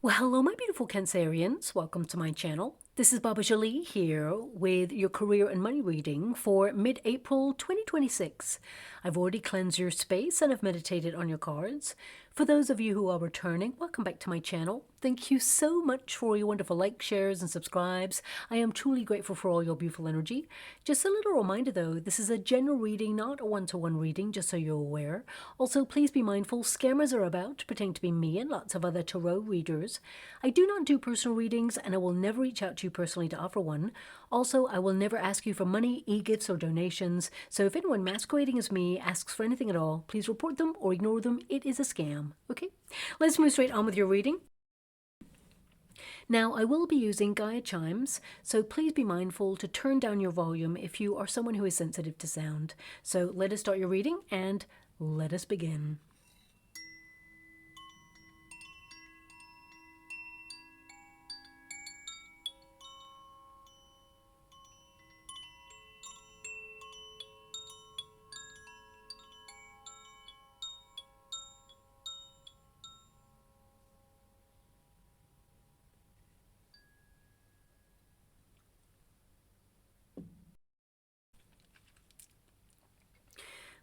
Well, hello, my beautiful Cancerians. Welcome to my channel. This is Baba Jolie here with your career and money reading for mid-April 2026. I've already cleansed your space and I've meditated on your cards. For those of you who are returning, welcome back to my channel. Thank you so much for your wonderful likes, shares, and subscribes. I am truly grateful for all your beautiful energy. Just a little reminder though, this is a general reading, not a one-to-one reading, just so you're aware. Also, please be mindful, scammers are about, pretending to be me and lots of other tarot readers. I do not do personal readings and I will never reach out to you personally to offer one. Also, I will never ask you for money, e-gifts, or donations. So if anyone masquerading as me asks for anything at all, please report them or ignore them. It is a scam. Okay, let's move straight on with your reading. Now, I will be using Gaia chimes, so please be mindful to turn down your volume if you are someone who is sensitive to sound. So let us start your reading and let us begin.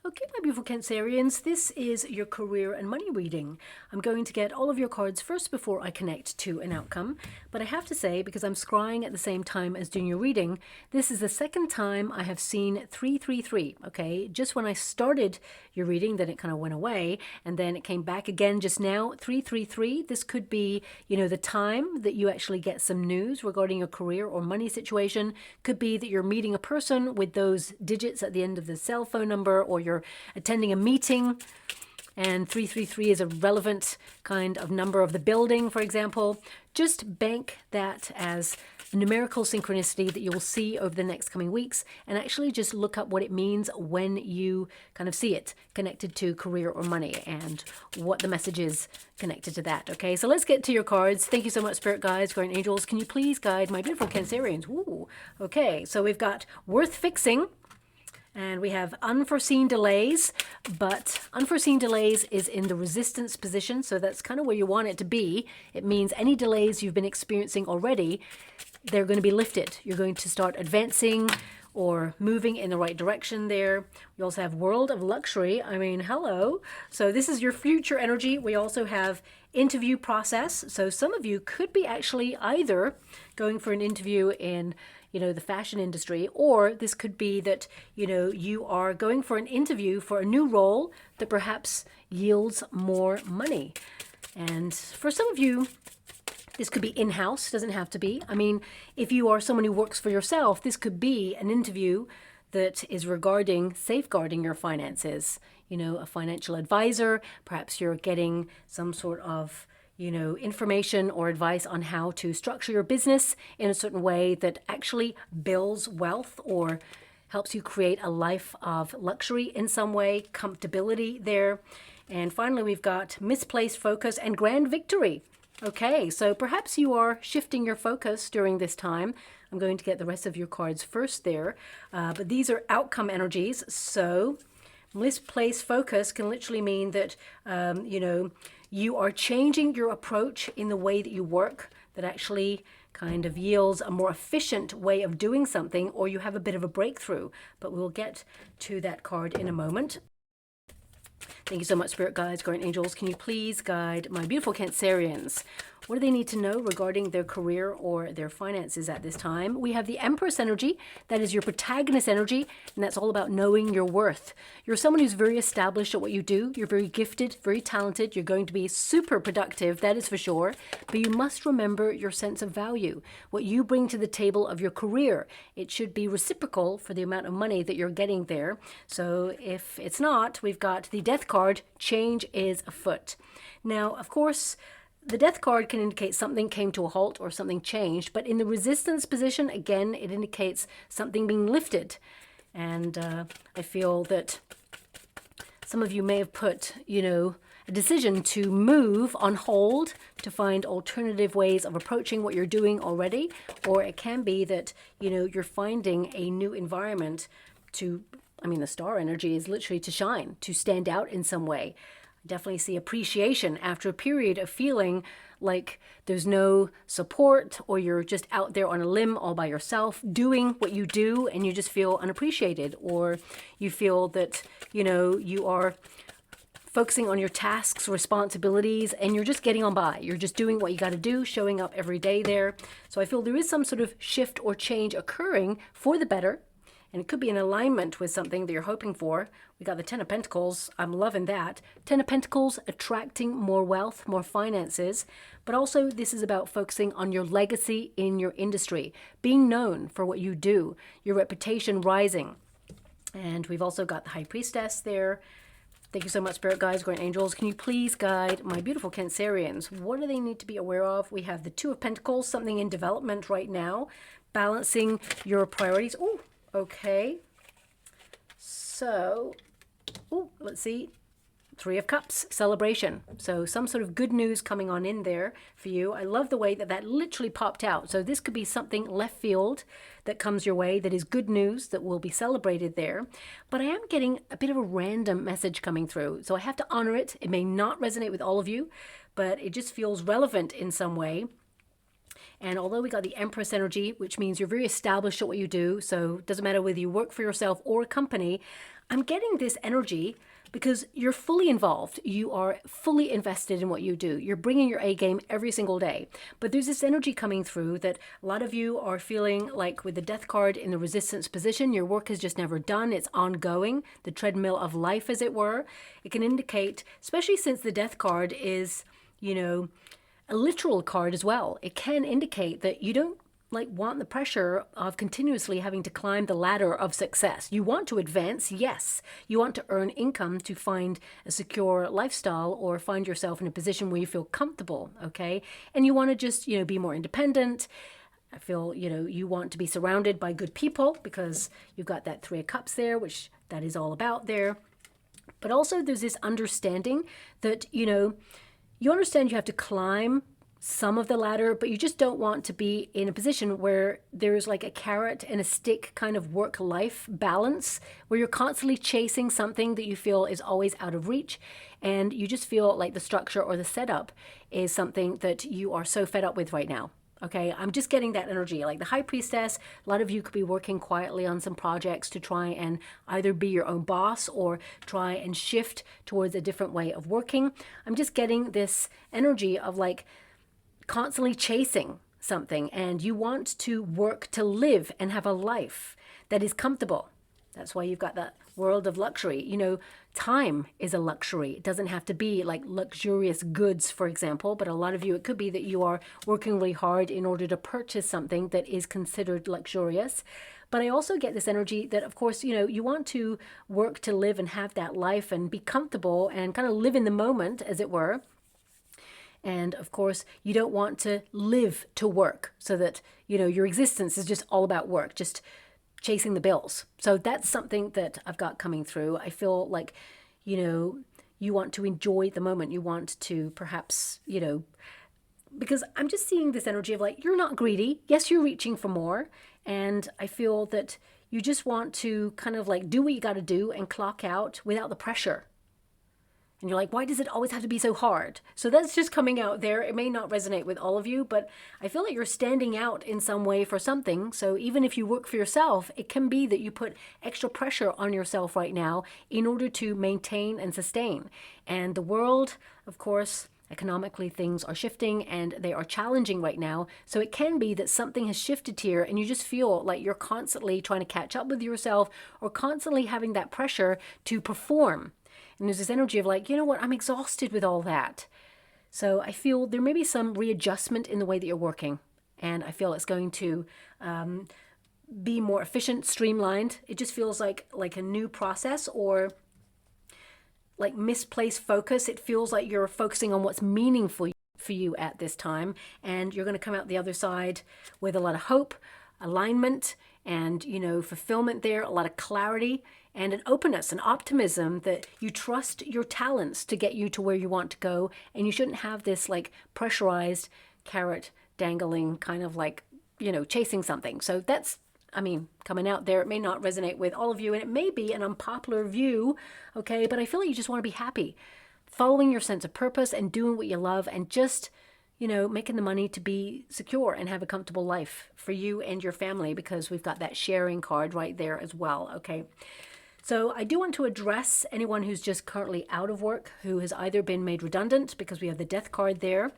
Okay, my beautiful Cancerians, this is your career and money reading. I'm going to get all of your cards first before I connect to an outcome, but I have to say, because I'm scrying at the same time as doing your reading, this is the second time I have seen 333, okay? Just when I started your reading, then it kind of went away, and then it came back again just now, 333. This could be, the time that you actually get some news regarding your career or money situation. Could be that you're meeting a person with those digits at the end of the cell phone number, or you're attending a meeting and 333 is a relevant kind of number of the building, for example. Just bank that as a numerical synchronicity that you'll see over the next coming weeks, and actually just look up what it means when you kind of see it connected to career or money and what the message is connected to that. Okay, so let's get to your cards. Thank you so much, Spirit Guides, Guardian Angels. Can you please guide my beautiful Cancerians? Ooh, okay, so we've got worth fixing. And we have unforeseen delays, but unforeseen delays is in the resistance position, so that's kind of where you want it to be. It means any delays you've been experiencing already, they're going to be lifted. You're going to start advancing or moving in the right direction there. We also have World of Luxury. I mean, hello. So this is your future energy. We also have interview process. So some of you could be actually either going for an interview in the fashion industry, or this could be that, you are going for an interview for a new role that perhaps yields more money. And for some of you, this could be in-house, doesn't have to be. I mean, if you are someone who works for yourself, this could be an interview that is regarding safeguarding your finances. A financial advisor, perhaps you're getting some sort of information or advice on how to structure your business in a certain way that actually builds wealth or helps you create a life of luxury in some way, comfortability there. And finally, we've got misplaced focus and grand victory. Okay, so perhaps you are shifting your focus during this time. I'm going to get the rest of your cards first there, but these are outcome energies. So misplaced focus can literally mean that, you are changing your approach in the way that you work that actually kind of yields a more efficient way of doing something, or you have a bit of a breakthrough. But we'll get to that card in a moment. Thank you so much, Spirit Guides, Guardian Angels. Can you please guide my beautiful Cancerians? What do they need to know regarding their career or their finances at this time? We have the Empress energy. That is your protagonist energy, and that's all about knowing your worth. You're someone who's very established at what you do. You're very gifted, very talented. You're going to be super productive, that is for sure. But you must remember your sense of value, what you bring to the table of your career. It should be reciprocal for the amount of money that you're getting there. So if it's not, we've got the Death card, change is afoot. Now, of course, the Death card can indicate something came to a halt or something changed, but in the resistance position, again, it indicates something being lifted. And I feel that some of you may have put, a decision to move on hold to find alternative ways of approaching what you're doing already, or it can be that, you're finding a new environment to, the star energy is literally to shine, to stand out in some way. Definitely see appreciation after a period of feeling like there's no support, or you're just out there on a limb all by yourself doing what you do and you just feel unappreciated, or you feel that, you are focusing on your tasks, responsibilities, and you're just getting on by. You're just doing what you got to do, showing up every day there. So I feel there is some sort of shift or change occurring for the better. And it could be in alignment with something that you're hoping for. We got the Ten of Pentacles. I'm loving that. Ten of Pentacles, attracting more wealth, more finances. But also this is about focusing on your legacy in your industry, being known for what you do, your reputation rising. And we've also got the High Priestess there. Thank you so much, Spirit Guides, Great Angels. Can you please guide my beautiful Cancerians? What do they need to be aware of? We have the Two of Pentacles, something in development right now, balancing your priorities. Oh, okay. So, let's see. Three of Cups, celebration. So some sort of good news coming on in there for you. I love the way that that literally popped out. So this could be something left field that comes your way that is good news that will be celebrated there. But I am getting a bit of a random message coming through. So I have to honor it. It may not resonate with all of you, but it just feels relevant in some way. And although we got the Empress energy, which means you're very established at what you do, so it doesn't matter whether you work for yourself or a company, I'm getting this energy because you're fully involved. You are fully invested in what you do. You're bringing your A game every single day. But there's this energy coming through that a lot of you are feeling like with the Death card in the Resistance position, your work is just never done. It's ongoing, the treadmill of life, as it were. It can indicate, especially since the Death card is, a literal card as well. It can indicate that you don't want the pressure of continuously having to climb the ladder of success. You want to advance, yes. You want to earn income to find a secure lifestyle or find yourself in a position where you feel comfortable, okay? And you want to just, be more independent. I feel, you want to be surrounded by good people because you've got that Three of Cups there, which that is all about there. But also there's this understanding that, you understand you have to climb some of the ladder, but you just don't want to be in a position where there's like a carrot and a stick kind of work-life balance, where you're constantly chasing something that you feel is always out of reach, and you just feel like the structure or the setup is something that you are so fed up with right now. Okay, I'm just getting that energy. Like the High Priestess, a lot of you could be working quietly on some projects to try and either be your own boss or try and shift towards a different way of working. I'm just getting this energy of constantly chasing something, and you want to work to live and have a life that is comfortable. That's why you've got that world of luxury. Time is a luxury. It doesn't have to be like luxurious goods, for example, but a lot of you, it could be that you are working really hard in order to purchase something that is considered luxurious. But I also get this energy that, of course, you want to work to live and have that life and be comfortable and kind of live in the moment, as it were. And of course, you don't want to live to work so that, your existence is just all about work, just chasing the bills. So that's something that I've got coming through. I feel like, you want to enjoy the moment. You want to perhaps, because I'm just seeing this energy of you're not greedy. Yes, you're reaching for more. And I feel that you just want to kind of do what you got to do and clock out without the pressure. And you're like, why does it always have to be so hard? So that's just coming out there. It may not resonate with all of you, but I feel like you're standing out in some way for something. So even if you work for yourself, it can be that you put extra pressure on yourself right now in order to maintain and sustain. And the world, of course, economically things are shifting and they are challenging right now. So it can be that something has shifted here and you just feel like you're constantly trying to catch up with yourself or constantly having that pressure to perform. And there's this energy of I'm exhausted with all that. So I feel there may be some readjustment in the way that you're working. And I feel it's going to be more efficient, streamlined. It just feels like a new process, or like misplaced focus. It feels like you're focusing on what's meaningful for you at this time. And you're going to come out the other side with a lot of hope, alignment, and, fulfillment there, a lot of clarity, and an openness, an optimism that you trust your talents to get you to where you want to go. And you shouldn't have this pressurized carrot dangling kind of chasing something. So that's, coming out there. It may not resonate with all of you, and it may be an unpopular view, okay? But I feel like you just want to be happy. following your sense of purpose and doing what you love and just, making the money to be secure and have a comfortable life for you and your family, because we've got that sharing card right there as well, okay? So I do want to address anyone who's just currently out of work, who has either been made redundant because we have the death card there,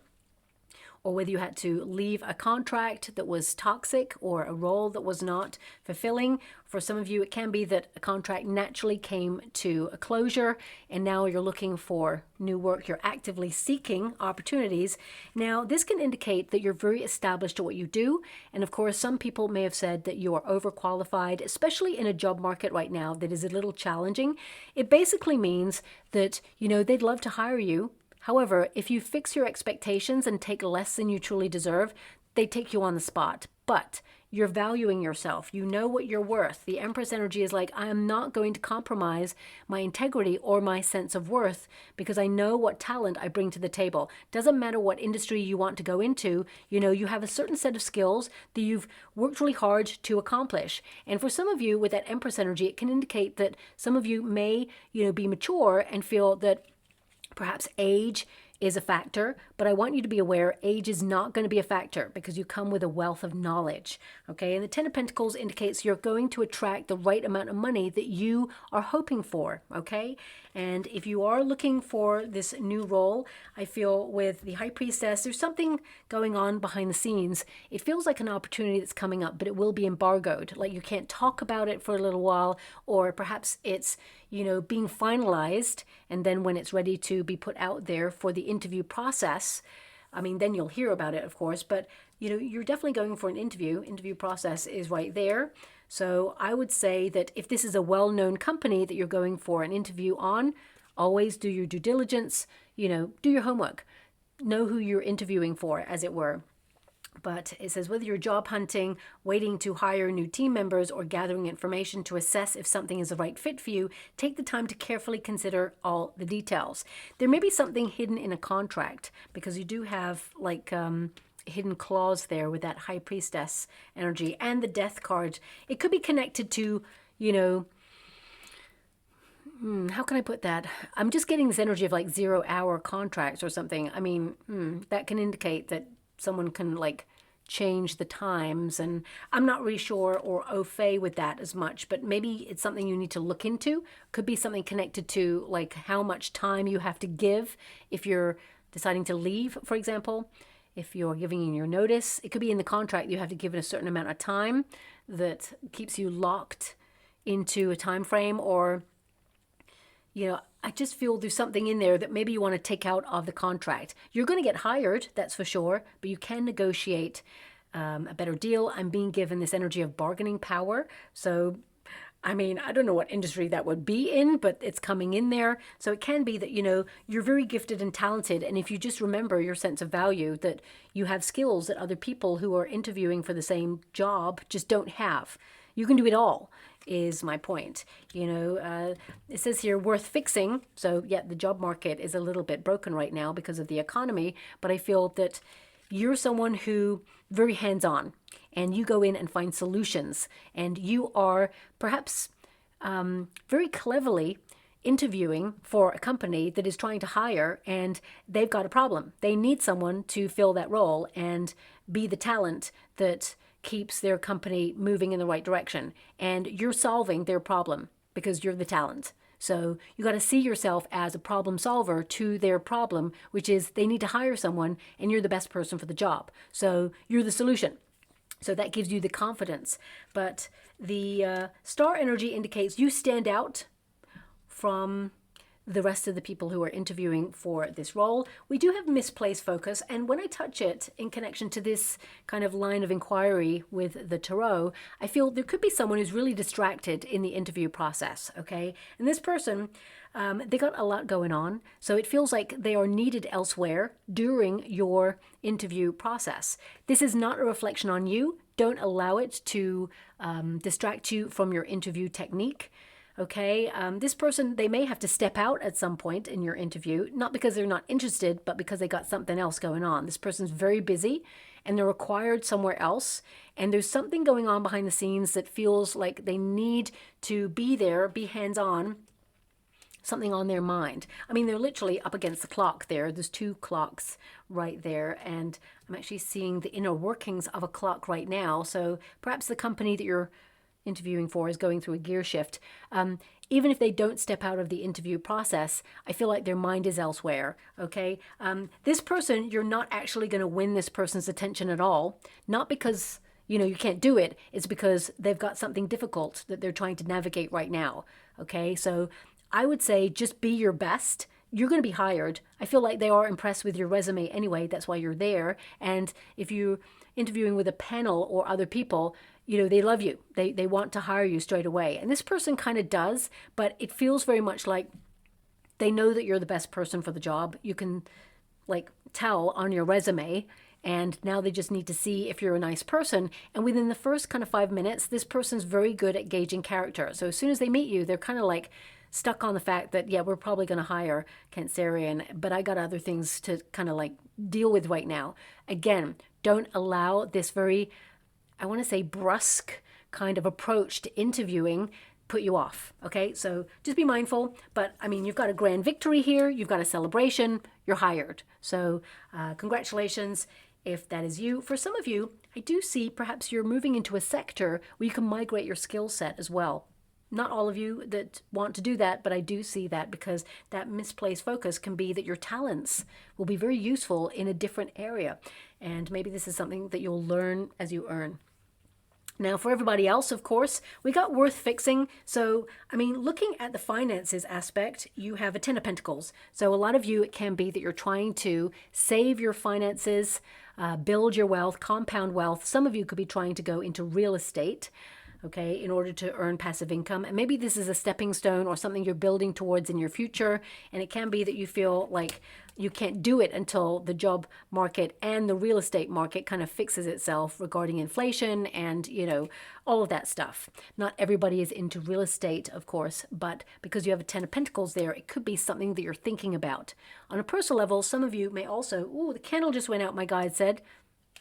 or whether you had to leave a contract that was toxic or a role that was not fulfilling. For some of you, it can be that a contract naturally came to a closure and now you're looking for new work. You're actively seeking opportunities. Now, this can indicate that you're very established at what you do. And of course, some people may have said that you are overqualified, especially in a job market right now that is a little challenging. It basically means that, they'd love to hire you. However, if you fix your expectations and take less than you truly deserve, they take you on the spot. But you're valuing yourself. You know what you're worth. The Empress energy is like, I am not going to compromise my integrity or my sense of worth because I know what talent I bring to the table. Doesn't matter what industry you want to go into, you have a certain set of skills that you've worked really hard to accomplish. And for some of you with that Empress energy, it can indicate that some of you may, be mature and feel that perhaps age is a factor, but I want you to be aware age is not going to be a factor because you come with a wealth of knowledge, okay? And the Ten of Pentacles indicates you're going to attract the right amount of money that you are hoping for, okay? And if you are looking for this new role, I feel with the High Priestess, there's something going on behind the scenes. It feels like an opportunity that's coming up, but it will be embargoed. Like you can't talk about it for a little while, or perhaps it's, being finalized. And then when it's ready to be put out there for the interview process, then you'll hear about it, of course, but you're definitely going for an interview. Interview process is right there. So I would say that if this is a well-known company that you're going for an interview on, always do your due diligence, do your homework, know who you're interviewing for, as it were. But it says whether you're job hunting, waiting to hire new team members, or gathering information to assess if something is the right fit for you, take the time to carefully consider all the details. There may be something hidden in a contract because you do have hidden clause there with that High Priestess energy and the Death card. It could be connected to, how can I put that? I'm just getting this energy of 0-hour contracts or something. That can indicate that someone can change the times, and I'm not really sure or au fait with that as much, but maybe it's something you need to look into. Could be something connected to how much time you have to give if you're deciding to leave, for example. If you're giving in your notice, it could be in the contract you have to give it a certain amount of time that keeps you locked into a time frame, or I just feel there's something in there that maybe you want to take out of the contract. You're going to get hired, that's for sure, but you can negotiate a better deal. I'm being given this energy of bargaining power. So, I don't know what industry that would be in, but it's coming in there. So it can be that, you're very gifted and talented. And if you just remember your sense of value, that you have skills that other people who are interviewing for the same job just don't have. You can do it all, is my point. It says here, worth fixing. So yeah, the job market is a little bit broken right now because of the economy, but I feel that you're someone who very hands-on, and you go in and find solutions, and you are perhaps very cleverly interviewing for a company that is trying to hire, and they've got a problem. They need someone to fill that role and be the talent that keeps their company moving in the right direction. And you're solving their problem because you're the talent. So you got to see yourself as a problem solver to their problem, which is they need to hire someone and you're the best person for the job. So you're the solution. So that gives you the confidence. But the star energy indicates you stand out from the rest of the people who are interviewing for this role. We do have misplaced focus, and when I touch it in connection to this kind of line of inquiry with the tarot, I feel there could be someone who's really distracted in the interview process, okay? And this person, they got a lot going on, so it feels like they are needed elsewhere during your interview process. This is not a reflection on you. Don't allow it to distract you from your interview technique. Okay, this person, they may have to step out at some point in your interview, not because they're not interested, but because they got something else going on. This person's very busy and they're required somewhere else. And there's something going on behind the scenes that feels like they need to be there, be hands-on, something on their mind. I mean, they're literally up against the clock there. There's two clocks right there, and I'm actually seeing the inner workings of a clock right now. So perhaps the company that you're interviewing for is going through a gear shift. Even if they don't step out of the interview process, I feel like their mind is elsewhere, okay? This person, you're not actually going to win this person's attention at all, not because, you know, you can't do it. It's because they've got something difficult that they're trying to navigate right now, okay? So I would say just be your best. You're going to be hired. I feel like they are impressed with your resume anyway. That's why you're there. And if you're interviewing with a panel or other people, you know, they love you. They want to hire you straight away. And this person kind of does, but it feels very much like they know that you're the best person for the job. You can like tell on your resume, and now they just need to see if you're a nice person. And within the first kind of 5 minutes, this person's very good at gauging character. So as soon as they meet you, they're kind of like stuck on the fact that, yeah, we're probably going to hire Cancerian, but I got other things to kind of like deal with right now. Again, don't allow this very, I want to say, brusque kind of approach to interviewing put you off, okay? So just be mindful. But I mean, you've got a grand victory here. You've got a celebration. You're hired. So congratulations if that is you. For some of you, I do see perhaps you're moving into a sector where you can migrate your skill set as well. Not all of you that want to do that, but I do see that because that misplaced focus can be that your talents will be very useful in a different area. And maybe this is something that you'll learn as you earn. Now, for everybody else, of course, we got worth fixing. So, I mean, looking at the finances aspect, you have a 10 of Pentacles. So a lot of you, it can be that you're trying to save your finances, build your wealth, compound wealth. Some of you could be trying to go into real estate, okay, in order to earn passive income. And maybe this is a stepping stone or something you're building towards in your future. And it can be that you feel like you can't do it until the job market and the real estate market kind of fixes itself regarding inflation and, you know, all of that stuff. Not everybody is into real estate, of course, but because you have a 10 of Pentacles there, it could be something that you're thinking about. On a personal level, some of you may also, ooh, the candle just went out, my guide said.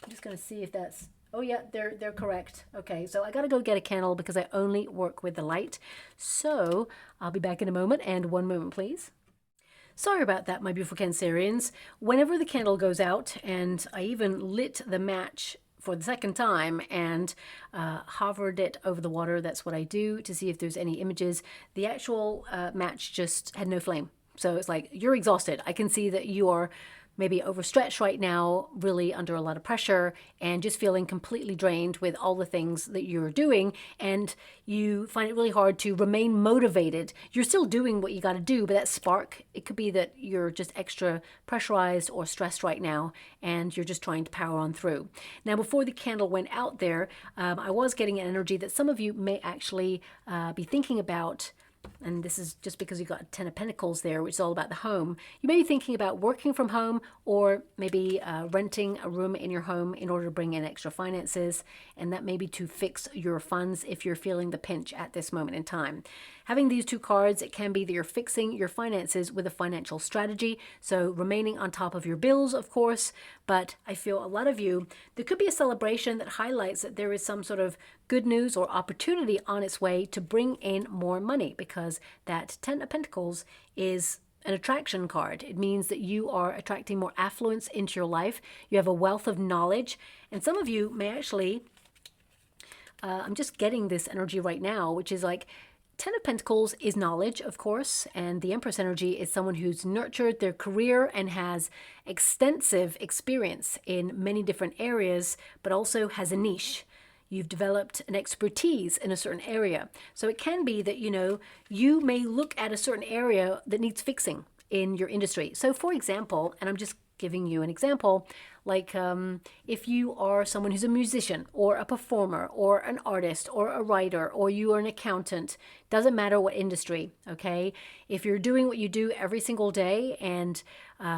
I'm just going to see if that's, oh yeah, they're correct. Okay, so I got to go get a candle because I only work with the light. So I'll be back in a moment, and one moment, please. Sorry about that, my beautiful Cancerians. Whenever the candle goes out, and I even lit the match for the second time and hovered it over the water, that's what I do to see if there's any images. The actual match just had no flame. So it's like, you're exhausted. I can see that you are maybe overstretched right now, really under a lot of pressure, and just feeling completely drained with all the things that you're doing, and you find it really hard to remain motivated. You're still doing what you got to do, but that spark, it could be that you're just extra pressurized or stressed right now, and you're just trying to power on through. Now, before the candle went out there, I was getting an energy that some of you may actually be thinking about. And this is just because you've got 10 of Pentacles there, which is all about the home. You may be thinking about working from home, or maybe renting a room in your home in order to bring in extra finances. And that may be to fix your funds if you're feeling the pinch at this moment in time. Having these two cards, it can be that you're fixing your finances with a financial strategy. So remaining on top of your bills, of course. But I feel a lot of you, there could be a celebration that highlights that there is some sort of good news or opportunity on its way to bring in more money, because that 10 of Pentacles is an attraction card. It means that you are attracting more affluence into your life. You have a wealth of knowledge, and some of you may actually, I'm just getting this energy right now, which is like 10 of Pentacles is knowledge, of course, and the Empress energy is someone who's nurtured their career and has extensive experience in many different areas, but also has a niche. You've developed an expertise in a certain area. So it can be that, you know, you may look at a certain area that needs fixing in your industry. So for example, and I'm just giving you an example, like if you are someone who's a musician or a performer or an artist or a writer, or you are an accountant, doesn't matter what industry, okay? If you're doing what you do every single day and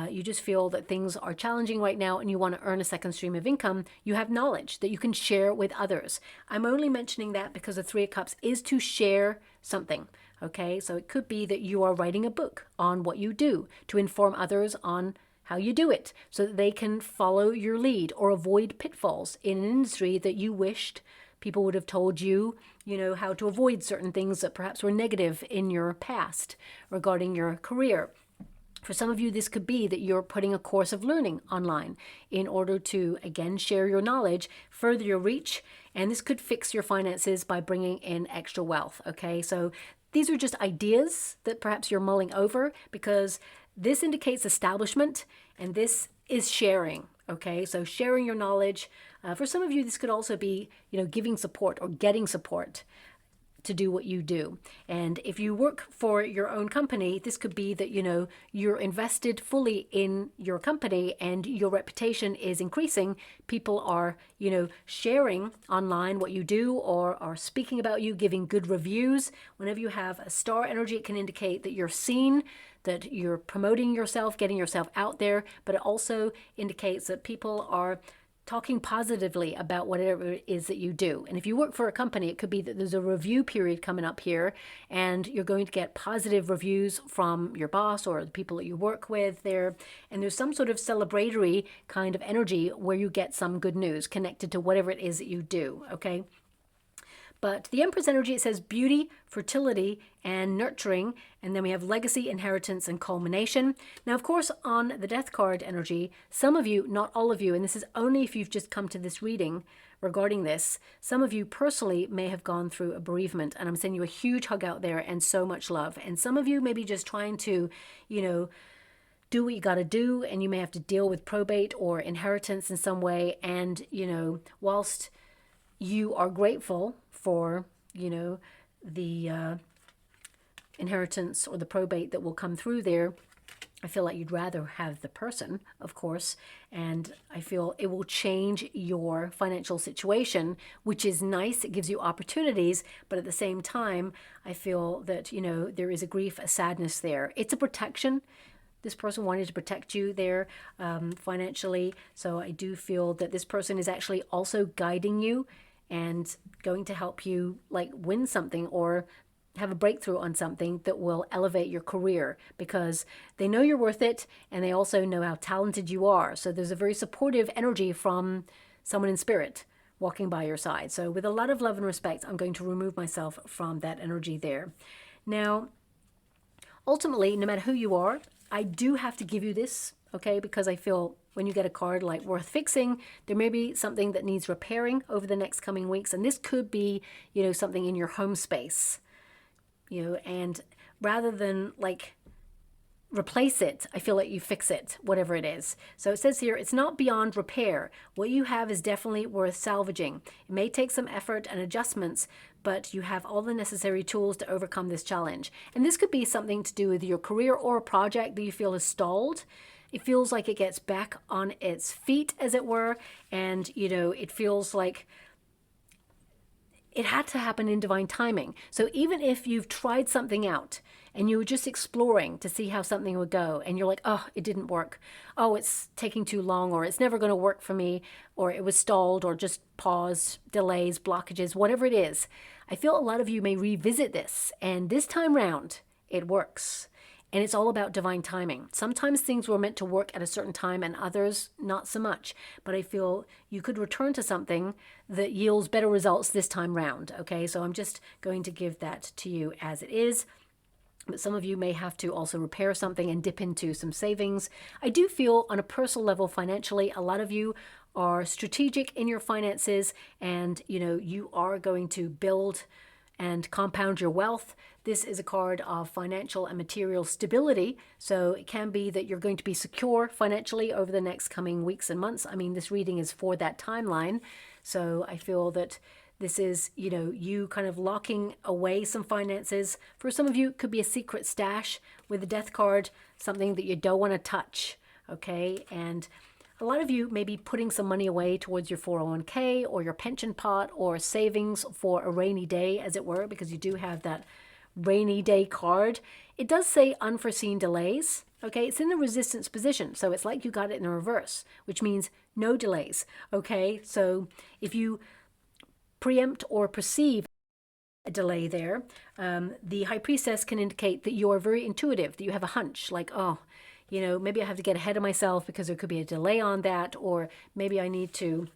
you just feel that things are challenging right now and you want to earn a second stream of income, you have knowledge that you can share with others. I'm only mentioning that because the Three of Cups is to share something. Okay, so it could be that you are writing a book on what you do to inform others on how you do it so that they can follow your lead or avoid pitfalls in an industry that you wished People would have told you, how to avoid certain things that perhaps were negative in your past regarding your career. For some of you, this could be that you're putting a course of learning online in order to, again, share your knowledge, further your reach, and this could fix your finances by bringing in extra wealth, okay? So these are just ideas that perhaps you're mulling over, because this indicates establishment and this is sharing, okay? So sharing your knowledge. For some of you, this could also be, giving support or getting support to do what you do. And if you work for your own company, this could be that, you're invested fully in your company and your reputation is increasing. People are, sharing online what you do, or are speaking about you, giving good reviews. Whenever you have a star energy, it can indicate that you're seen, that you're promoting yourself, getting yourself out there, but it also indicates that people are talking positively about whatever it is that you do. And if you work for a company, it could be that there's a review period coming up here and you're going to get positive reviews from your boss or the people that you work with there. And there's some sort of celebratory kind of energy where you get some good news connected to whatever it is that you do, okay? But the Empress energy, it says beauty, fertility, and nurturing. And then we have legacy, inheritance, and culmination. Now, of course, on the death card energy, some of you, not all of you, and this is only if you've just come to this reading regarding this, some of you personally may have gone through a bereavement. And I'm sending you a huge hug out there and so much love. And some of you may be just trying to, do what you got to do. And you may have to deal with probate or inheritance in some way. And, whilst you are grateful for, the inheritance or the probate that will come through there, I feel like you'd rather have the person, of course, and I feel it will change your financial situation, which is nice. It gives you opportunities, but at the same time, I feel that, there is a grief, a sadness there. It's a protection. This person wanted to protect you there financially, so I do feel that this person is actually also guiding you and going to help you like win something or have a breakthrough on something that will elevate your career, because they know you're worth it and they also know how talented you are. So there's a very supportive energy from someone in spirit walking by your side. So with a lot of love and respect, I'm going to remove myself from that energy there. Now, ultimately, no matter who you are, I do have to give you this, okay, because I feel when you get a card like worth fixing, there may be something that needs repairing over the next coming weeks. And this could be, something in your home space, and rather than like replace it, I feel like you fix it, whatever it is. So it says here, it's not beyond repair. What you have is definitely worth salvaging. It may take some effort and adjustments, but you have all the necessary tools to overcome this challenge. And this could be something to do with your career or a project that you feel is stalled. It feels like it gets back on its feet, as it were. And, it feels like it had to happen in divine timing. So even if you've tried something out and you were just exploring to see how something would go and you're like, oh, it didn't work. Oh, it's taking too long, or it's never going to work for me, or it was stalled, or just paused, delays, blockages, whatever it is. I feel a lot of you may revisit this, and this time round, it works. And it's all about divine timing. Sometimes things were meant to work at a certain time and others not so much. But I feel you could return to something that yields better results this time round. Okay, so I'm just going to give that to you as it is. But some of you may have to also repair something and dip into some savings. I do feel on a personal level financially, a lot of you are strategic in your finances, and you are going to build and compound your wealth. This is a card of financial and material stability. So it can be that you're going to be secure financially over the next coming weeks and months. I mean, this reading is for that timeline. So I feel that this is, you kind of locking away some finances. For some of you, it could be a secret stash with the death card, something that you don't want to touch, okay? And a lot of you may be putting some money away towards your 401k or your pension pot or savings for a rainy day, as it were, because you do have that rainy day card. It does say unforeseen delays. Okay, it's in the resistance position. So it's like you got it in the reverse, which means no delays. Okay, so if you preempt or perceive a delay there, the High Priestess can indicate that you are very intuitive, that you have a hunch, like, oh, maybe I have to get ahead of myself because there could be a delay on that, or maybe I need to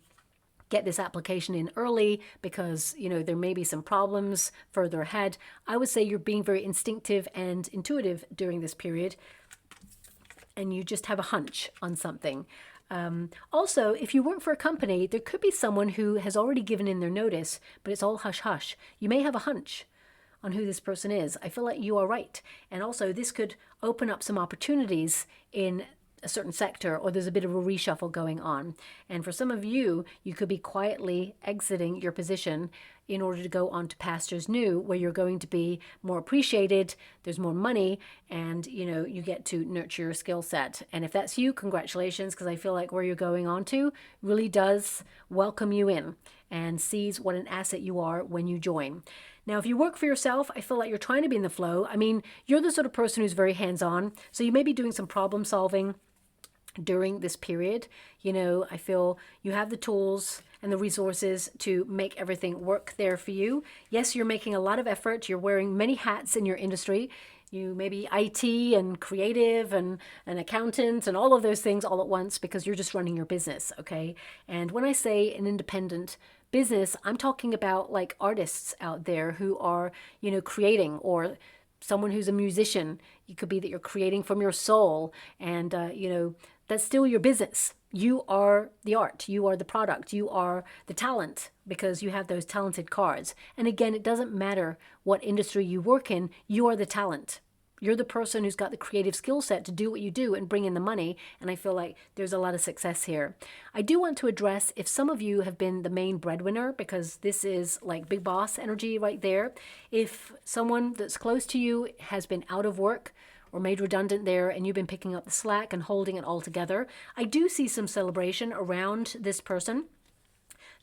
get this application in early because, there may be some problems further ahead. I would say you're being very instinctive and intuitive during this period, and you just have a hunch on something. Also, if you work for a company, there could be someone who has already given in their notice, but it's all hush-hush. You may have a hunch on who this person is. I feel like you are right. And also, this could open up some opportunities in a certain sector, or there's a bit of a reshuffle going on. And for some of you, you could be quietly exiting your position in order to go on to pastures new, where you're going to be more appreciated, there's more money, and you get to nurture your skill set. And if that's you, congratulations, because I feel like where you're going on to really does welcome you in and sees what an asset you are when you join. Now, if you work for yourself, I feel like you're trying to be in the flow. I mean, you're the sort of person who's very hands-on, so you may be doing some problem solving during this period. I feel you have the tools and the resources to make everything work there for you. Yes, you're making a lot of effort. You're wearing many hats in your industry. You may be IT and creative and an accountant and all of those things all at once because you're just running your business, okay? And when I say an independent business, I'm talking about like artists out there who are, creating, or someone who's a musician. It could be that you're creating from your soul, and, that's still your business. You are the art, you are the product, you are the talent, because you have those talented cards. And again, it doesn't matter what industry you work in, you are the talent. You're the person who's got the creative skill set to do what you do and bring in the money, and I feel like there's a lot of success here. I do want to address if some of you have been the main breadwinner, because this is like big boss energy right there. If someone that's close to you has been out of work or made redundant there, and you've been picking up the slack and holding it all together, I do see some celebration around this person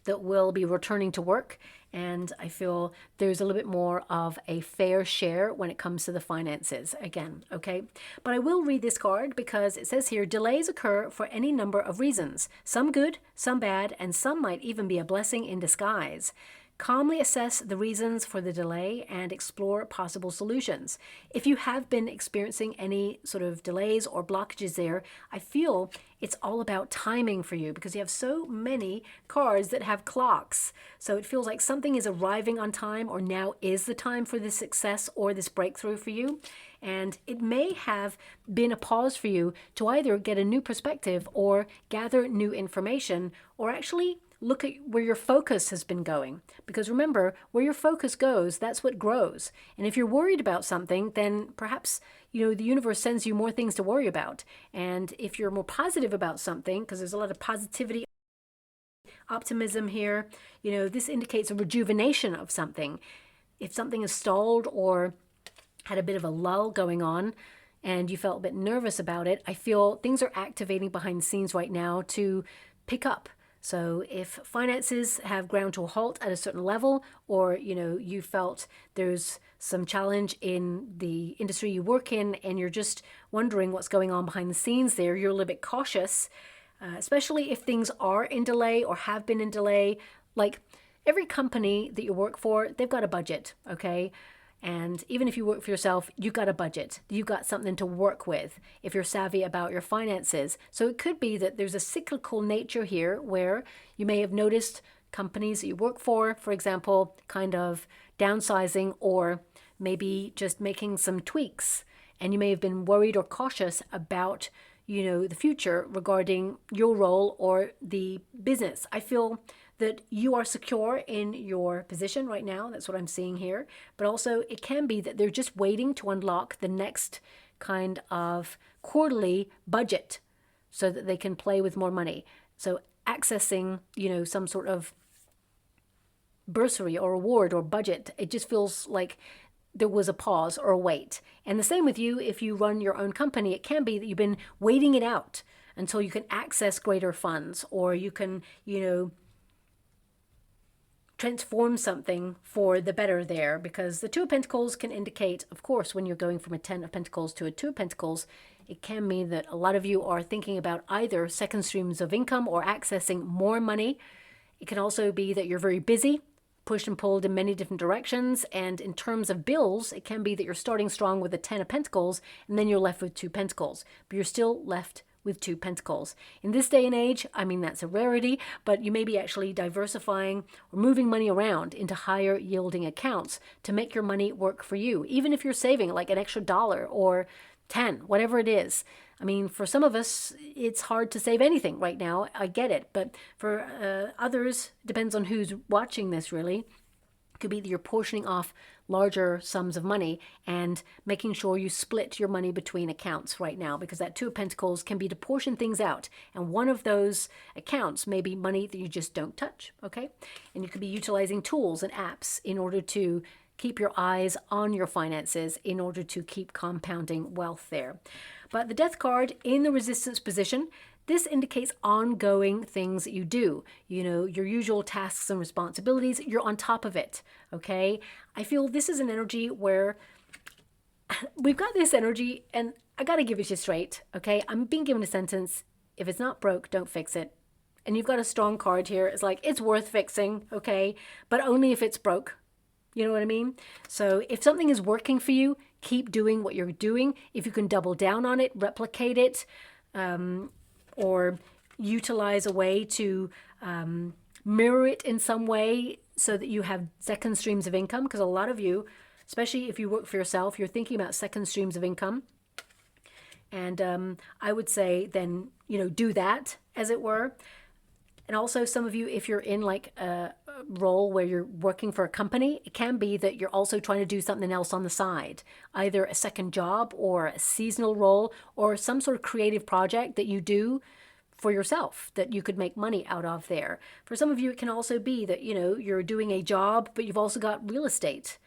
that will be returning to work, and I feel there's a little bit more of a fair share when it comes to the finances again, okay? But I will read this card because it says here, delays occur for any number of reasons, some good, some bad, and some might even be a blessing in disguise. Calmly assess the reasons for the delay and explore possible solutions. If you have been experiencing any sort of delays or blockages there, I feel it's all about timing for you, because you have so many cards that have clocks. So it feels like something is arriving on time, or now is the time for this success or this breakthrough for you. And it may have been a pause for you to either get a new perspective or gather new information, or actually look at where your focus has been going. Because remember, where your focus goes, that's what grows. And if you're worried about something, then perhaps, the universe sends you more things to worry about. And if you're more positive about something, because there's a lot of positivity, optimism here, this indicates a rejuvenation of something. If something is stalled or had a bit of a lull going on, and you felt a bit nervous about it, I feel things are activating behind the scenes right now to pick up. So if finances have ground to a halt at a certain level, or, you felt there's some challenge in the industry you work in, and you're just wondering what's going on behind the scenes there, you're a little bit cautious, especially if things are in delay or have been in delay. Like every company that you work for, they've got a budget, okay? And even if you work for yourself, you've got a budget. You've got something to work with if you're savvy about your finances. So it could be that there's a cyclical nature here where you may have noticed companies that you work for example, kind of downsizing or maybe just making some tweaks. And you may have been worried or cautious about, the future regarding your role or the business. I feel that you are secure in your position right now. That's what I'm seeing here. But also it can be that they're just waiting to unlock the next kind of quarterly budget so that they can play with more money. So accessing, some sort of bursary or award or budget, it just feels like there was a pause or a wait. And the same with you, if you run your own company, it can be that you've been waiting it out until you can access greater funds, or you can, transform something for the better there, because the Two of Pentacles can indicate, of course, when you're going from a 10 of Pentacles to a 2 of Pentacles, it can mean that a lot of you are thinking about either second streams of income or accessing more money. It can also be that you're very busy, pushed and pulled in many different directions. And in terms of bills, it can be that you're starting strong with the 10 of Pentacles and then you're left with 2 Pentacles, but you're still left with with 2 pentacles. In this day and age, I mean, that's a rarity, but you may be actually diversifying or moving money around into higher yielding accounts to make your money work for you. Even if you're saving like an extra $1 or 10, whatever it is. I mean, for some of us, it's hard to save anything right now. I get it. But for others, depends on who's watching this really. It could be that you're portioning off larger sums of money and making sure you split your money between accounts right now, because that 2 of Pentacles can be to portion things out. And one of those accounts may be money that you just don't touch, okay? And you could be utilizing tools and apps in order to keep your eyes on your finances in order to keep compounding wealth there. But the Death card in the Resistance position, this indicates ongoing things that you do. You know, your usual tasks and responsibilities, you're on top of it, okay? I feel this is an energy where we've got this energy, and I got to give it to you straight, okay? I'm being given a sentence. If it's not broke, don't fix it. And you've got a strong card here. It's like, it's worth fixing, okay? But only if it's broke. You know what I mean? So if something is working for you, keep doing what you're doing. If you can double down on it, replicate it, or utilize a way to mirror it in some way so that you have second streams of income. Because a lot of you, especially if you work for yourself, you're thinking about second streams of income. And I would say then, you know, do that, as it were. And also some of you, if you're in like a role where you're working for a company, it can be that you're also trying to do something else on the side, either a second job or a seasonal role or some sort of creative project that you do for yourself that you could make money out of there. For some of you, it can also be that, you know, you're doing a job, but you've also got real estate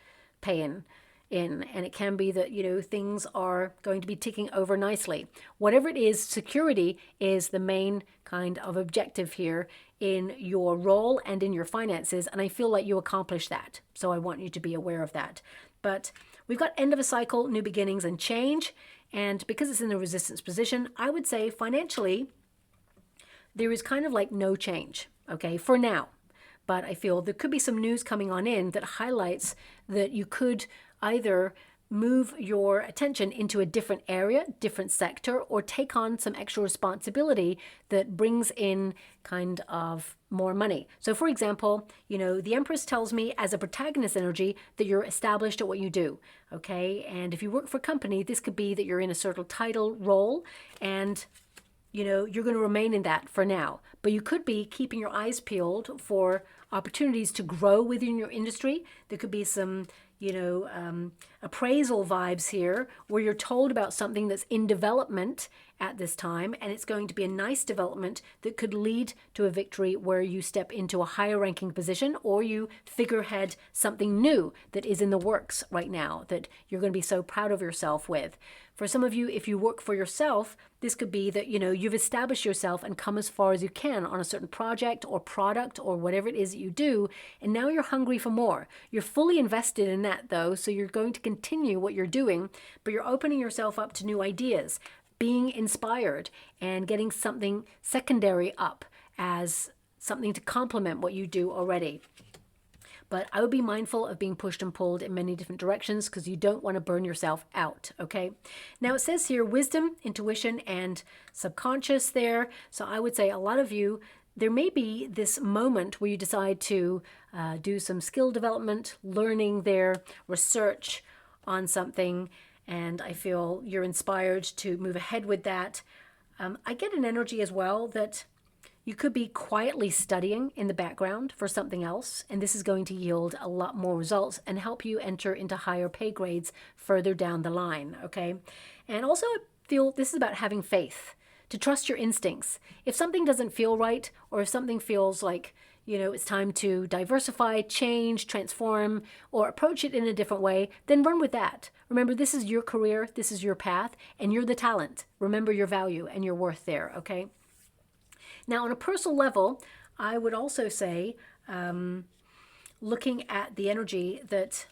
paying in, and it can be that, you know, things are going to be ticking over nicely. Whatever it is, security is the main kind of objective here in your role and in your finances, and I feel like you accomplish that. So I want you to be aware of that. But we've got end of a cycle, new beginnings and change, and because it's in the Resistance position, I would say financially, there is kind of like no change, okay, for now. But I feel there could be some news coming on in that highlights that you could either move your attention into a different area, different sector, or take on some extra responsibility that brings in kind of more money. So for example, you know, the Empress tells me as a protagonist energy that you're established at what you do, okay? And if you work for a company, this could be that you're in a certain title role and you know, you're going to remain in that for now. But you could be keeping your eyes peeled for opportunities to grow within your industry. There could be some, you know, appraisal vibes here where you're told about something that's in development at this time, and it's going to be a nice development that could lead to a victory where you step into a higher ranking position or you figurehead something new that is in the works right now that you're going to be so proud of yourself with. For some of you, if you work for yourself, this could be that, you know, you've established yourself and come as far as you can on a certain project or product or whatever it is that you do, and now you're hungry for more. You're fully invested in that though, so you're going to continue what you're doing, but you're opening yourself up to new ideas, being inspired and getting something secondary up as something to complement what you do already. But I would be mindful of being pushed and pulled in many different directions because you don't want to burn yourself out, okay? Now it says here wisdom, intuition, and subconscious there. So I would say a lot of you, there may be this moment where you decide to do some skill development, learning there, research on something, and I feel you're inspired to move ahead with that. I get an energy as well that you could be quietly studying in the background for something else, and this is going to yield a lot more results and help you enter into higher pay grades further down the line, okay? And also I feel this is about having faith, to trust your instincts. If something doesn't feel right, or if something feels like, you know, it's time to diversify, change, transform, or approach it in a different way, then run with that. Remember, this is your career, this is your path, and you're the talent. Remember your value and your worth there, okay? Now, on a personal level, I would also say, looking at the energy that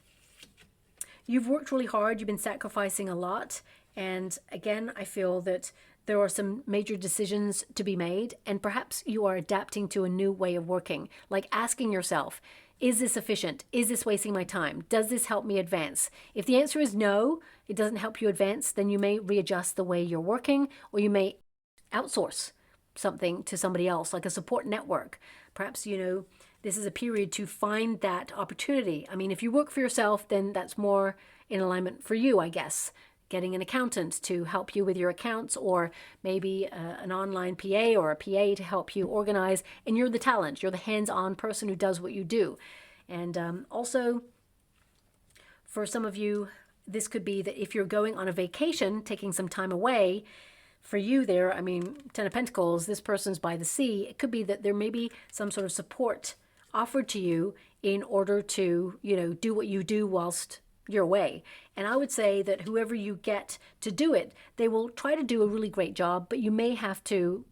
you've worked really hard, you've been sacrificing a lot, and again, I feel that there are some major decisions to be made, and perhaps you are adapting to a new way of working, like asking yourself, is this efficient? Is this wasting my time? Does this help me advance? If the answer is no, it doesn't help you advance, then you may readjust the way you're working, or you may outsource something to somebody else, like a support network. Perhaps, this is a period to find that opportunity. I mean, if you work for yourself, then that's more in alignment for you, I guess. Getting an accountant to help you with your accounts, or maybe an online PA or a PA to help you organize. And you're the talent. You're the hands-on person who does what you do. And also, for some of you, this could be that if you're going on a vacation, taking some time away, for you there, I mean, Ten of Pentacles, this person's by the sea. It could be that there may be some sort of support offered to you in order to, do what you do whilst you're away. And I would say that whoever you get to do it, they will try to do a really great job, but you may have to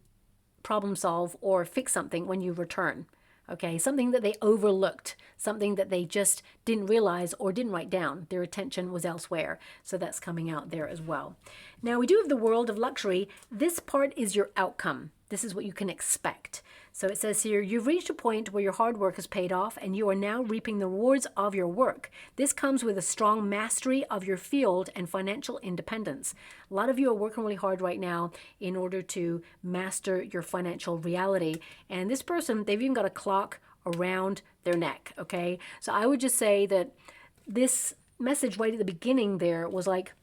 problem solve or fix something when you return. Okay, something that they overlooked, something that they just didn't realize or didn't write down. Their attention was elsewhere. So that's coming out there as well. Now we do have the world of luxury. This part is your outcome. This is what you can expect. So it says here, you've reached a point where your hard work has paid off and you are now reaping the rewards of your work. This comes with a strong mastery of your field and financial independence. A lot of you are working really hard right now in order to master your financial reality. And this person, they've even got a clock around their neck, okay? So I would just say that this message right at the beginning there was like,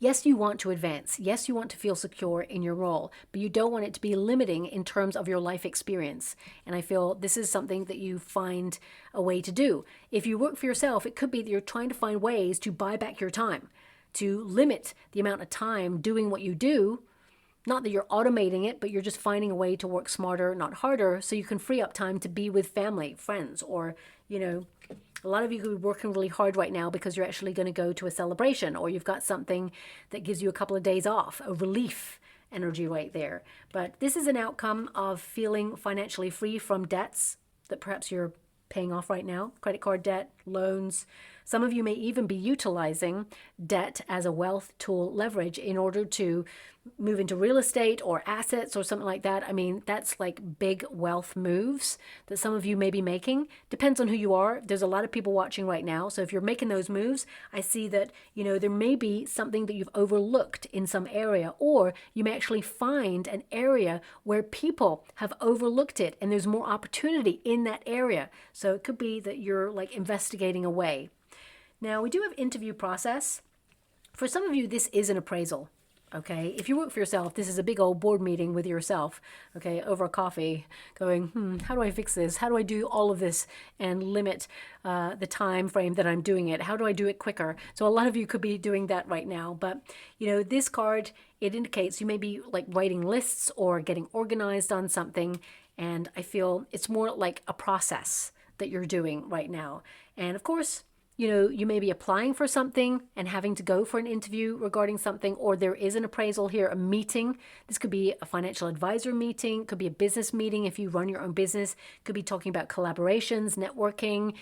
yes, you want to advance. Yes, you want to feel secure in your role, but you don't want it to be limiting in terms of your life experience. And I feel this is something that you find a way to do. If you work for yourself, it could be that you're trying to find ways to buy back your time, to limit the amount of time doing what you do. Not that you're automating it, but you're just finding a way to work smarter, not harder, so you can free up time to be with family, friends, or, a lot of you could be working really hard right now because you're actually going to go to a celebration, or you've got something that gives you a couple of days off, a relief energy right there. But this is an outcome of feeling financially free from debts that perhaps you're paying off right now, credit card debt, loans. Some of you may even be utilizing debt as a wealth tool leverage in order to move into real estate or assets or something like that. I mean, that's like big wealth moves that some of you may be making. Depends on who you are. There's a lot of people watching right now. So if you're making those moves, I see that, there may be something that you've overlooked in some area, or you may actually find an area where people have overlooked it and there's more opportunity in that area. So it could be that you're like investigating away. Now, we do have interview process. For some of you, this is an appraisal, okay? If you work for yourself, this is a big old board meeting with yourself, okay, over a coffee, going, how do I fix this? How do I do all of this and limit the time frame that I'm doing it? How do I do it quicker? So a lot of you could be doing that right now. But, this card, it indicates you may be like writing lists or getting organized on something. And I feel it's more like a process that you're doing right now. And of course, you may be applying for something and having to go for an interview regarding something, or there is an appraisal here, a meeting. This could be a financial advisor meeting, could be a business meeting if you run your own business, could be talking about collaborations, networking.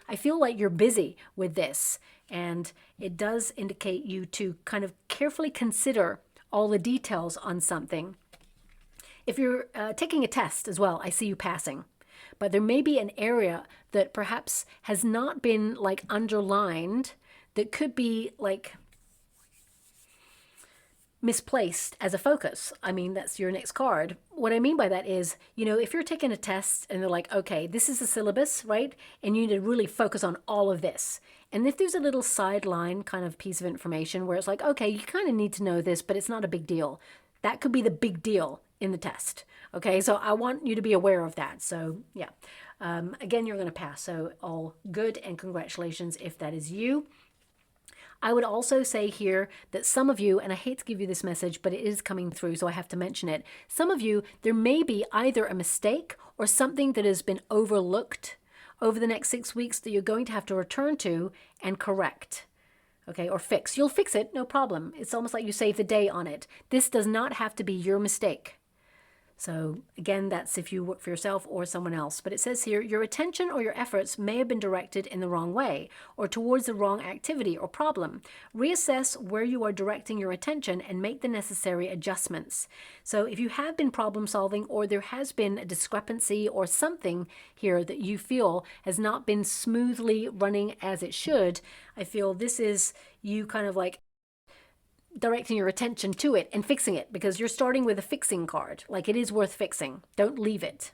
I feel like you're busy with this, and it does indicate you to kind of carefully consider all the details on something. If you're taking a test as well, I see you passing. But there may be an area that perhaps has not been like underlined, that could be like misplaced as a focus. I mean, that's your next card. What I mean by that is, if you're taking a test and they're like, okay, this is the syllabus, right? And you need to really focus on all of this. And if there's a little sideline kind of piece of information where it's like, okay, you kind of need to know this, but it's not a big deal. That could be the big deal in the test. Okay, so I want you to be aware of that. So yeah, again, you're going to pass. So all good, and congratulations if that is you. I would also say here that some of you, and I hate to give you this message, but it is coming through, so I have to mention it. Some of you, there may be either a mistake or something that has been overlooked over the next 6 weeks that you're going to have to return to and correct. Okay, or fix. You'll fix it, no problem. It's almost like you save the day on it. This does not have to be your mistake. So again, that's if you work for yourself or someone else. But it says here, your attention or your efforts may have been directed in the wrong way or towards the wrong activity or problem. Reassess where you are directing your attention and make the necessary adjustments. So if you have been problem solving, or there has been a discrepancy or something here that you feel has not been smoothly running as it should, I feel this is you kind of like directing your attention to it and fixing it, because you're starting with a fixing card. Like, it is worth fixing. Don't leave it.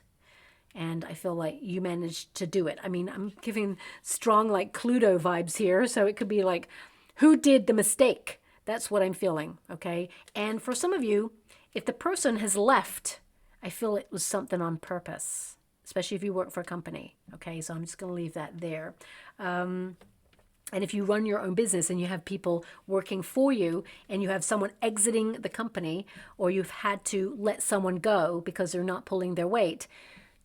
And I feel like you managed to do it. I mean, I'm giving strong, like, Cluedo vibes here. So it could be like, who did the mistake? That's what I'm feeling, okay? And for some of you, if the person has left, I feel it was something on purpose, especially if you work for a company, okay? So I'm just going to leave that there. And if you run your own business and you have people working for you and you have someone exiting the company, or you've had to let someone go because they're not pulling their weight,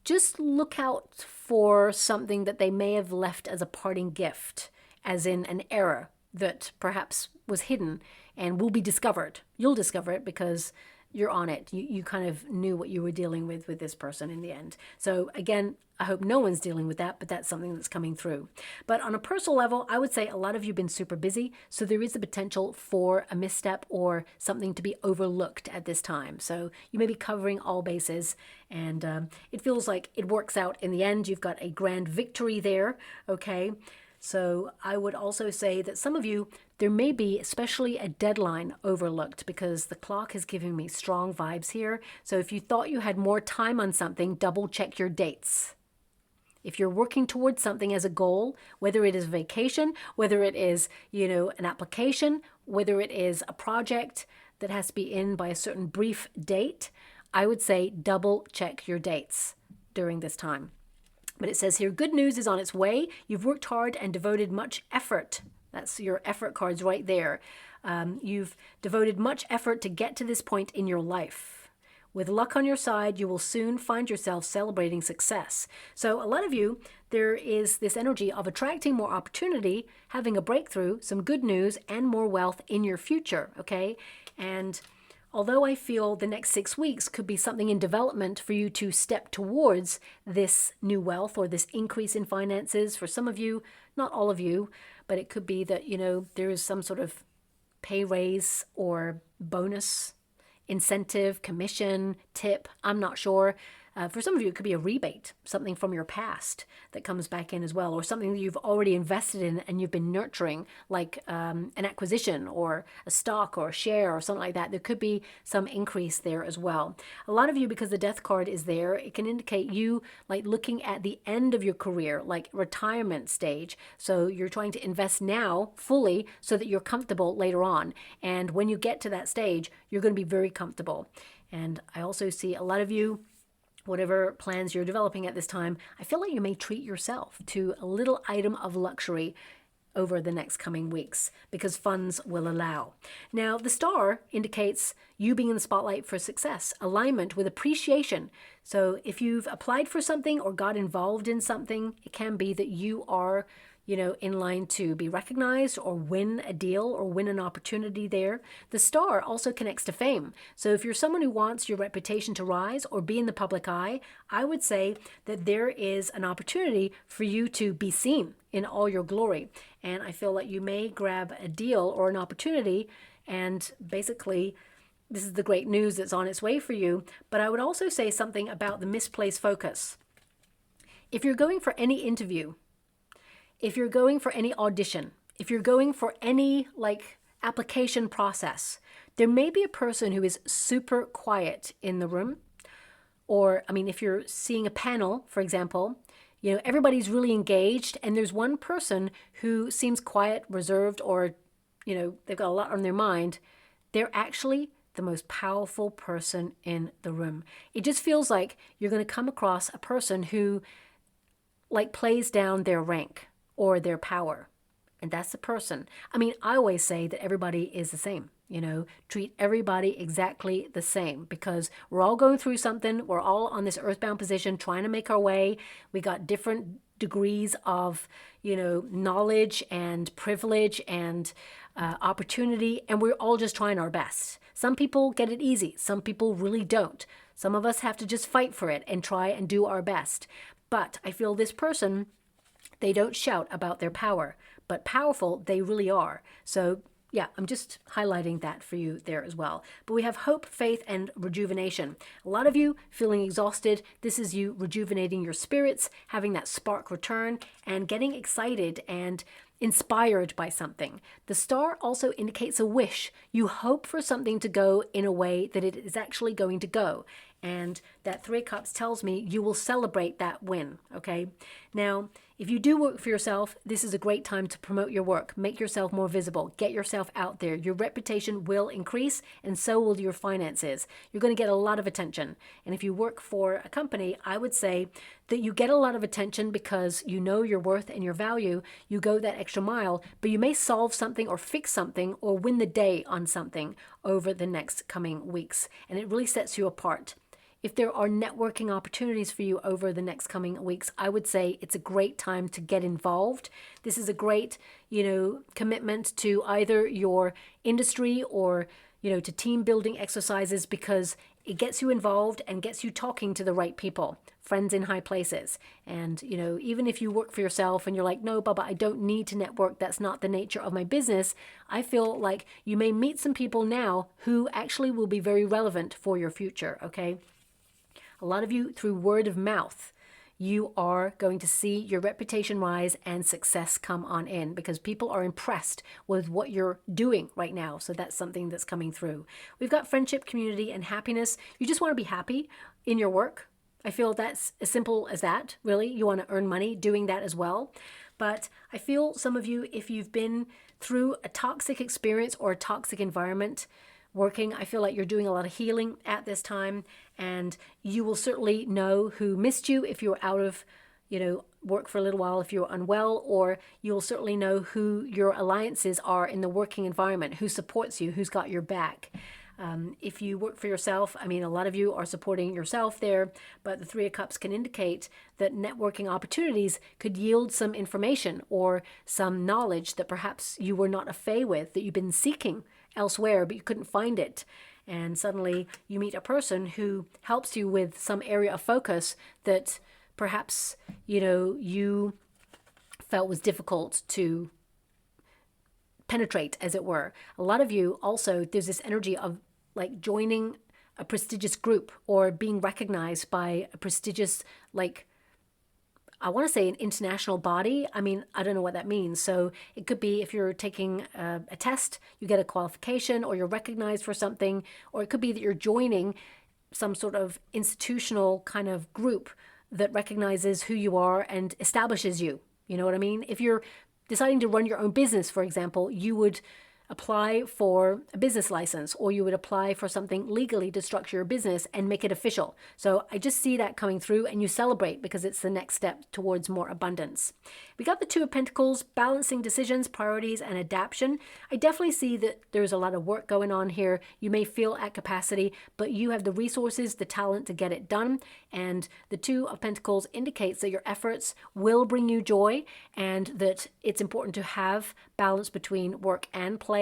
just look out for something that they may have left as a parting gift, as in an error that perhaps was hidden and will be discovered. You'll discover it because you're on it. You kind of knew what you were dealing with this person in the end. So again, I hope no one's dealing with that, but that's something that's coming through. But on a personal level, I would say a lot of you have been super busy. So there is the potential for a misstep or something to be overlooked at this time. So you may be covering all bases, and it feels like it works out in the end. You've got a grand victory there, okay? So I would also say that some of you, there may be especially a deadline overlooked, because the clock is giving me strong vibes here. So if you thought you had more time on something, double check your dates. If you're working towards something as a goal, whether it is vacation, whether it is, an application, whether it is a project that has to be in by a certain brief date, I would say double check your dates during this time. But it says here, good news is on its way. You've worked hard and devoted much effort. That's your effort cards right there. You've devoted much effort to get to this point in your life. With luck on your side, you will soon find yourself celebrating success. So a lot of you, there is this energy of attracting more opportunity, having a breakthrough, some good news, and more wealth in your future, okay? And although I feel the next 6 weeks could be something in development for you to step towards this new wealth or this increase in finances, for some of you, not all of you, but it could be that, there is some sort of pay raise or bonus, incentive, commission, tip, I'm not sure. For some of you, it could be a rebate, something from your past that comes back in as well, or something that you've already invested in and you've been nurturing, like an acquisition or a stock or a share or something like that. There could be some increase there as well. A lot of you, because the death card is there, it can indicate you like looking at the end of your career, like retirement stage. So you're trying to invest now fully so that you're comfortable later on. And when you get to that stage, you're going to be very comfortable. And I also see a lot of you, whatever plans you're developing at this time, I feel like you may treat yourself to a little item of luxury over the next coming weeks, because funds will allow. Now, the star indicates you being in the spotlight for success, alignment with appreciation. So if you've applied for something or got involved in something, it can be that you are in line to be recognized or win a deal or win an opportunity there. The star also connects to fame. So if you're someone who wants your reputation to rise or be in the public eye, I would say that there is an opportunity for you to be seen in all your glory. And I feel like you may grab a deal or an opportunity, and basically this is the great news that's on its way for you. But I would also say something about the misplaced focus. If you're going for any interview, if you're going for any audition, if you're going for any application process, there may be a person who is super quiet in the room. Or, if you're seeing a panel, for example, everybody's really engaged and there's one person who seems quiet, reserved, or, they've got a lot on their mind. They're actually the most powerful person in the room. It just feels like you're going to come across a person who plays down their rank or their power. And that's the person. I always say that everybody is the same. Treat everybody exactly the same, because we're all going through something. We're all on this earthbound position trying to make our way. We got different degrees of, knowledge and privilege and opportunity, and we're all just trying our best. Some people get it easy. Some people really don't. Some of us have to just fight for it and try and do our best. But I feel this person, they don't shout about their power, but powerful they really are. So yeah, I'm just highlighting that for you there as well. But we have hope, faith, and rejuvenation. A lot of you feeling exhausted. This is you rejuvenating your spirits, having that spark return, and getting excited and inspired by something. The star also indicates a wish. You hope for something to go in a way that it is actually going to go. And that Three of Cups tells me you will celebrate that win, okay? Now, if you do work for yourself, this is a great time to promote your work, make yourself more visible, get yourself out there. Your reputation will increase, and so will your finances. You're going to get a lot of attention. And if you work for a company, I would say that you get a lot of attention because you know your worth and your value. You go that extra mile, but you may solve something or fix something or win the day on something over the next coming weeks. And it really sets you apart. If there are networking opportunities for you over the next coming weeks, I would say it's a great time to get involved. This is a great, commitment to either your industry or, to team building exercises, because it gets you involved and gets you talking to the right people, friends in high places. And, even if you work for yourself and you're like, no, Bubba, I don't need to network. That's not the nature of my business. I feel like you may meet some people now who actually will be very relevant for your future, okay? A lot of you, through word of mouth, you are going to see your reputation rise and success come on in, because people are impressed with what you're doing right now. So that's something that's coming through. We've got friendship, community, and happiness. You just want to be happy in your work. I feel that's as simple as that, really. You want to earn money doing that as well. But I feel some of you, if you've been through a toxic experience or a toxic environment, working, I feel like you're doing a lot of healing at this time, and you will certainly know who missed you if you're out of, work for a little while, if you're unwell, or you'll certainly know who your alliances are in the working environment, who supports you, who's got your back. If you work for yourself, a lot of you are supporting yourself there, but the Three of Cups can indicate that networking opportunities could yield some information or some knowledge that perhaps you were not a fait with, that you've been seeking elsewhere, but you couldn't find it. And suddenly you meet a person who helps you with some area of focus that perhaps, you felt was difficult to penetrate, as it were. A lot of you also, there's this energy of like joining a prestigious group or being recognized by a prestigious, I want to say an international body. I don't know what that means. So it could be if you're taking a test, you get a qualification, or you're recognized for something, or it could be that you're joining some sort of institutional kind of group that recognizes who you are and establishes you. You know what I mean? If you're deciding to run your own business, for example, you would apply for a business license, or you would apply for something legally to structure your business and make it official. So I just see that coming through, and you celebrate because it's the next step towards more abundance. We got the Two of Pentacles, balancing decisions, priorities, and adaptation. I definitely see that there's a lot of work going on here. You may feel at capacity, but you have the resources, the talent to get it done. And the Two of Pentacles indicates that your efforts will bring you joy, and that it's important to have balance between work and play,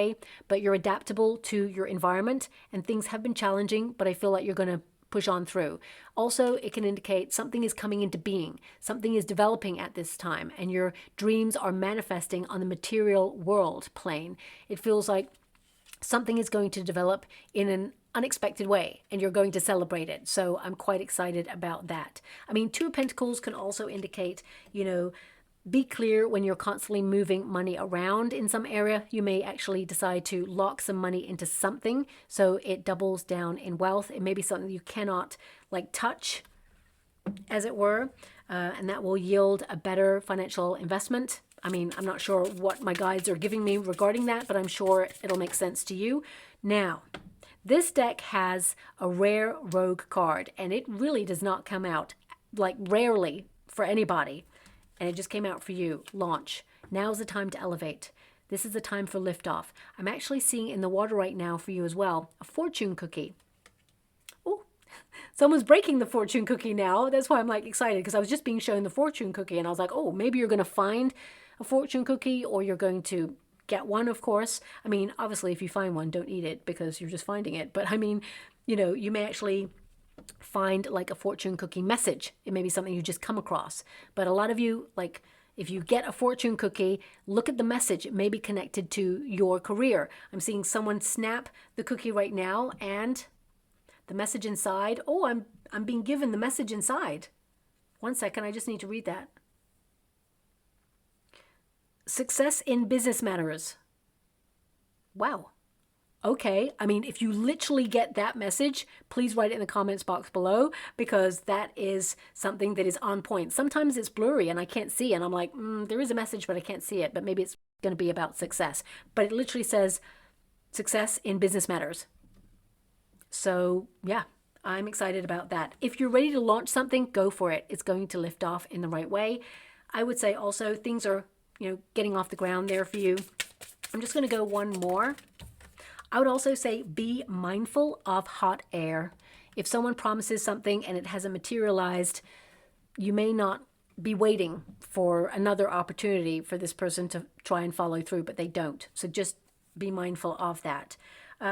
but you're adaptable to your environment, and things have been challenging, but I feel like you're going to push on through. Also, it can indicate something is coming into being, something is developing at this time, and your dreams are manifesting on the material world plane. It feels like something is going to develop in an unexpected way, and you're going to celebrate it. So I'm quite excited about that. Two of Pentacles can also indicate, be clear when you're constantly moving money around in some area. You may actually decide to lock some money into something so it doubles down in wealth. It may be something you cannot touch, as it were, and that will yield a better financial investment. I'm not sure what my guides are giving me regarding that, but I'm sure it'll make sense to you. Now, this deck has a rare rogue card, and it really does not come out, rarely for anybody. And it just came out for you. Launch. Now's the time to elevate. This is the time for liftoff. I'm actually seeing in the water right now for you as well, a fortune cookie. Oh, someone's breaking the fortune cookie now. That's why I'm excited, because I was just being shown the fortune cookie, and I was like, oh, maybe you're going to find a fortune cookie, or you're going to get one, of course. Obviously, if you find one, don't eat it because you're just finding it. But you may actually find a fortune cookie message. It may be something you just come across. But a lot of you, if you get a fortune cookie, look at the message. It may be connected to your career. I'm seeing someone snap the cookie right now, and the message inside. Oh, I'm being given the message inside. One second, I just need to read that. Success in business matters. Wow. Okay, I mean, if you literally get that message, please write it in the comments box below, because that is something that is on point. Sometimes it's blurry and I can't see, and I'm like, there is a message, but I can't see it, but maybe it's going to be about success. But it literally says success in business matters. So yeah, I'm excited about that. If you're ready to launch something, go for it. It's going to lift off in the right way. I would say also things are, getting off the ground there for you. I'm just going to go one more. I would also say be mindful of hot air. If someone promises something and it hasn't materialized, you may not be waiting for another opportunity for this person to try and follow through, but they don't. So just be mindful of that.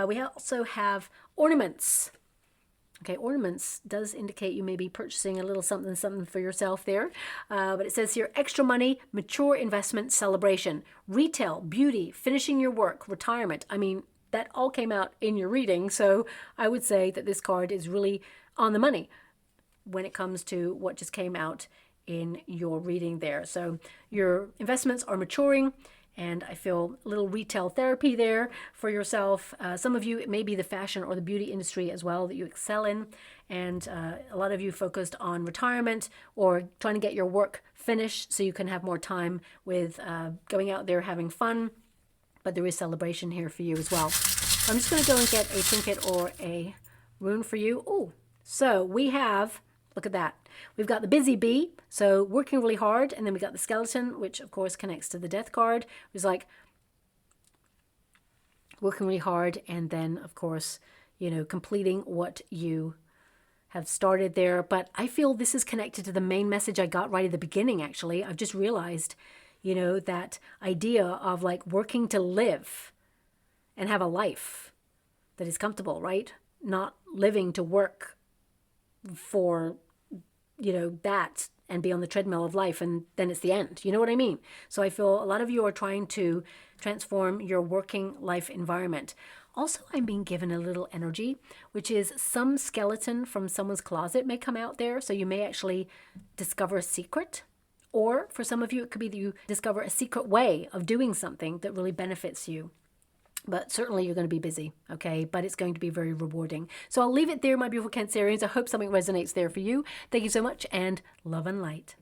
We also have ornaments. Okay, ornaments does indicate you may be purchasing a little something for yourself there. But it says here, extra money, mature investment, celebration, retail, beauty, finishing your work, retirement. I mean, that all came out in your reading. So I would say that this card is really on the money when it comes to what just came out in your reading there. So your investments are maturing, and I feel a little retail therapy there for yourself. Some of you, it may be the fashion or the beauty industry as well that you excel in. And a lot of you focused on retirement or trying to get your work finished so you can have more time with going out there having fun. But there is celebration here for you as well. So I'm just going to go and get a trinket or a rune for you. Oh, so we have, look at that. We've got the busy bee, so working really hard. And then we got the skeleton, which of course connects to the death card. It was like working really hard. And then of course, completing what you have started there. But I feel this is connected to the main message I got right at the beginning, actually. I've just realized, that idea of like working to live and have a life that is comfortable, right? Not living to work for, that and be on the treadmill of life and then it's the end. You know what I mean? So I feel a lot of you are trying to transform your working life environment. Also, I'm being given a little energy, which is some skeleton from someone's closet may come out there. So you may actually discover a secret. Or for some of you, it could be that you discover a secret way of doing something that really benefits you. But certainly you're going to be busy, okay? But it's going to be very rewarding. So I'll leave it there, my beautiful Cancerians. I hope something resonates there for you. Thank you so much, and love and light.